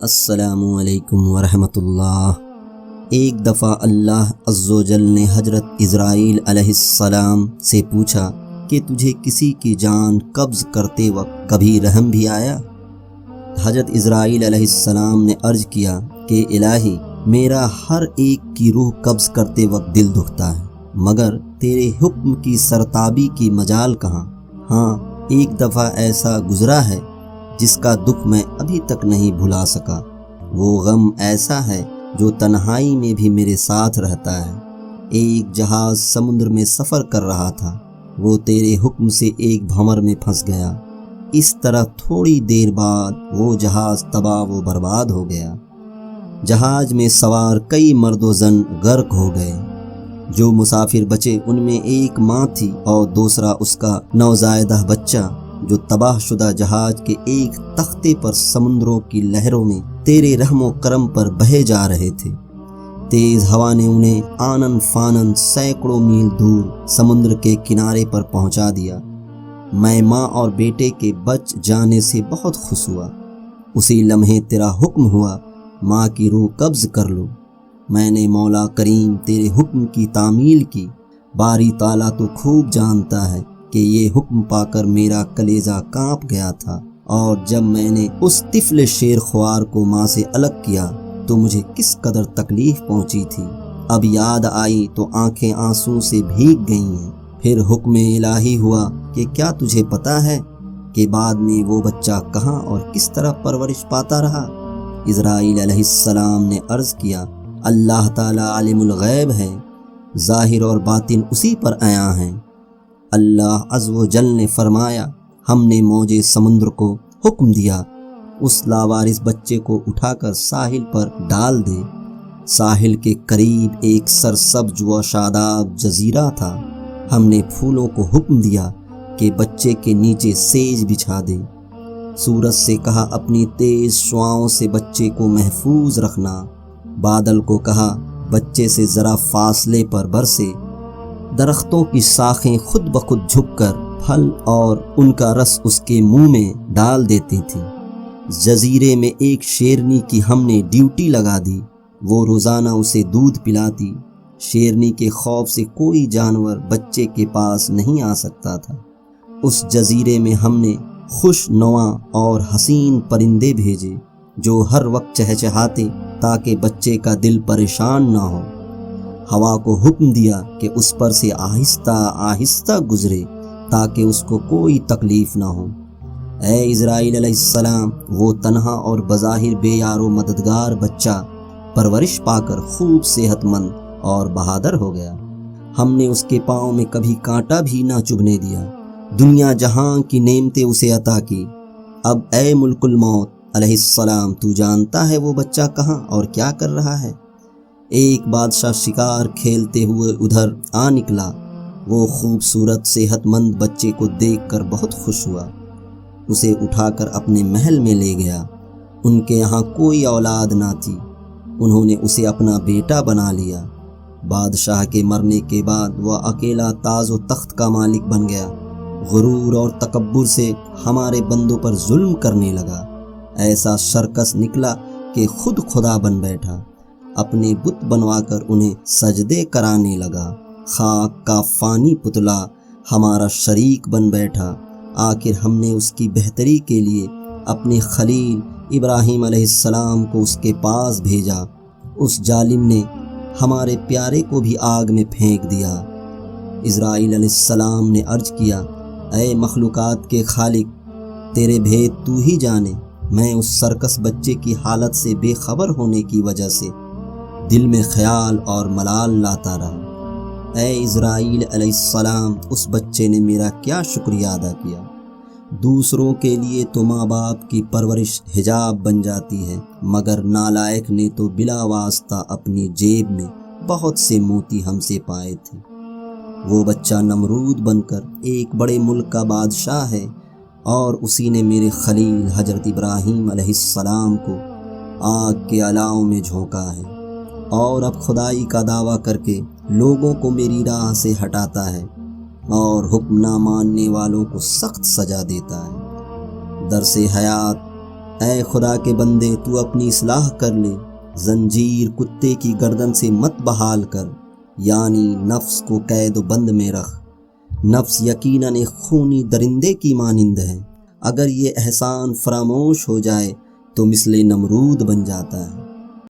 السلام علیکم ورحمۃ اللہ۔ ایک دفعہ اللہ عز و جل نے حضرت اسرائیل علیہ السلام سے پوچھا کہ تجھے کسی کی جان قبض کرتے وقت کبھی رحم بھی آیا؟ حضرت اسرائیل علیہ السلام نے عرض کیا کہ الہی، میرا ہر ایک کی روح قبض کرتے وقت دل دکھتا ہے، مگر تیرے حکم کی سرتابی کی مجال کہاں؟ ہاں، ایک دفعہ ایسا گزرا ہے جس کا دکھ میں ابھی تک نہیں بھلا سکا۔ وہ غم ایسا ہے جو تنہائی میں بھی میرے ساتھ رہتا ہے۔ ایک جہاز سمندر میں سفر کر رہا تھا، وہ تیرے حکم سے ایک بھنور میں پھنس گیا۔ اس طرح تھوڑی دیر بعد وہ جہاز تباہ و برباد ہو گیا۔ جہاز میں سوار کئی مرد و زن غرق ہو گئے۔ جو مسافر بچے ان میں ایک ماں تھی اور دوسرا اس کا نوزائیدہ بچہ، جو تباہ شدہ جہاز کے ایک تختے پر سمندروں کی لہروں میں تیرے رحم و کرم پر بہے جا رہے تھے۔ تیز ہوا نے انہیں آنن فانن سینکڑوں میل دور سمندر کے کنارے پر پہنچا دیا۔ میں ماں اور بیٹے کے بچ جانے سے بہت خوش ہوا۔ اسی لمحے تیرا حکم ہوا، ماں کی روح قبض کر لو۔ میں نے مولا کریم تیرے حکم کی تعمیل کی۔ باری تعالیٰ تو خوب جانتا ہے کہ یہ حکم پا کر میرا کلیجہ کانپ گیا تھا، اور جب میں نے اس طفل شیر خوار کو ماں سے الگ کیا تو مجھے کس قدر تکلیف پہنچی تھی۔ اب یاد آئی تو آنکھیں آنسوں سے بھیگ گئی ہیں۔ پھر حکم الہی ہوا کہ کیا تجھے پتا ہے کہ بعد میں وہ بچہ کہاں اور کس طرح پرورش پاتا رہا؟ اسرائیل علیہ السلام نے عرض کیا، اللہ تعالیٰ عالم الغیب ہے، ظاہر اور باطن اسی پر عیاں ہیں۔ اللہ عز و جل نے فرمایا، ہم نے موج سمندر کو حکم دیا، اس لاوارث بچے کو اٹھا کر ساحل پر ڈال دے۔ ساحل کے قریب ایک سرسبز و شاداب جزیرہ تھا۔ ہم نے پھولوں کو حکم دیا کہ بچے کے نیچے سیج بچھا دے۔ سورج سے کہا اپنی تیز شعاؤں سے بچے کو محفوظ رکھنا۔ بادل کو کہا بچے سے ذرا فاصلے پر برسے۔ درختوں کی شاخیں خود بخود جھک کر پھل اور ان کا رس اس کے منہ میں ڈال دیتی تھیں۔ جزیرے میں ایک شیرنی کی ہم نے ڈیوٹی لگا دی، وہ روزانہ اسے دودھ پلاتی۔ شیرنی کے خوف سے کوئی جانور بچے کے پاس نہیں آ سکتا تھا۔ اس جزیرے میں ہم نے خوش نواں اور حسین پرندے بھیجے جو ہر وقت چہچہاتے تاکہ بچے کا دل پریشان نہ ہو۔ ہوا کو حکم دیا کہ اس پر سے آہستہ آہستہ گزرے تاکہ اس کو کوئی تکلیف نہ ہو۔ اے اسرائیل علیہ السلام، وہ تنہا اور بظاہر بے یار و مددگار بچہ پرورش پا کر خوب صحت مند اور بہادر ہو گیا۔ ہم نے اس کے پاؤں میں کبھی کانٹا بھی نہ چبھنے دیا۔ دنیا جہاں کی نعمتیں اسے عطا کی۔ اب اے ملک الموت علیہ السلام، تو جانتا ہے وہ بچہ کہاں اور کیا کر رہا ہے؟ ایک بادشاہ شکار کھیلتے ہوئے ادھر آ نکلا۔ وہ خوبصورت صحت مند بچے کو دیکھ کر بہت خوش ہوا۔ اسے اٹھا کر اپنے محل میں لے گیا۔ ان کے یہاں کوئی اولاد نہ تھی، انہوں نے اسے اپنا بیٹا بنا لیا۔ بادشاہ کے مرنے کے بعد وہ اکیلا تاج و تخت کا مالک بن گیا۔ غرور اور تکبر سے ہمارے بندوں پر ظلم کرنے لگا۔ ایسا سرکس نکلا کہ خود خدا بن بیٹھا۔ اپنے بت بنوا کر انہیں سجدے کرانے لگا۔ خاک کا فانی پتلا ہمارا شریک بن بیٹھا۔ آخر ہم نے اس کی بہتری کے لیے اپنے خلیل ابراہیم علیہ السلام کو اس کے پاس بھیجا۔ اس ظالم نے ہمارے پیارے کو بھی آگ میں پھینک دیا۔ اسرائیل علیہ السلام نے عرض کیا، اے مخلوقات کے خالق، تیرے بھید تو ہی جانے۔ میں اس سرکس بچے کی حالت سے بے خبر ہونے کی وجہ سے دل میں خیال اور ملال لاتا رہا۔ اے اسرائیل علیہ السلام، اس بچے نے میرا کیا شکریہ ادا کیا؟ دوسروں کے لیے تو ماں باپ کی پرورش حجاب بن جاتی ہے، مگر نالائق نے تو بلا واسطہ اپنی جیب میں بہت سے موتی ہم سے پائے تھے۔ وہ بچہ نمرود بن کر ایک بڑے ملک کا بادشاہ ہے، اور اسی نے میرے خلیل حضرت ابراہیم علیہ السلام کو آگ کے الاؤں میں جھونکا ہے، اور اب خدائی کا دعویٰ کر کے لوگوں کو میری راہ سے ہٹاتا ہے اور حکم نہ ماننے والوں کو سخت سزا دیتا ہے۔ درس حیات اے خدا کے بندے تو اپنی اصلاح کر لے، زنجیر کتے کی گردن سے مت بحال کر، یعنی نفس کو قید و بند میں رکھ۔ نفس یقیناً ایک خونی درندے کی مانند ہے، اگر یہ احسان فراموش ہو جائے تو مثل نمرود بن جاتا ہے۔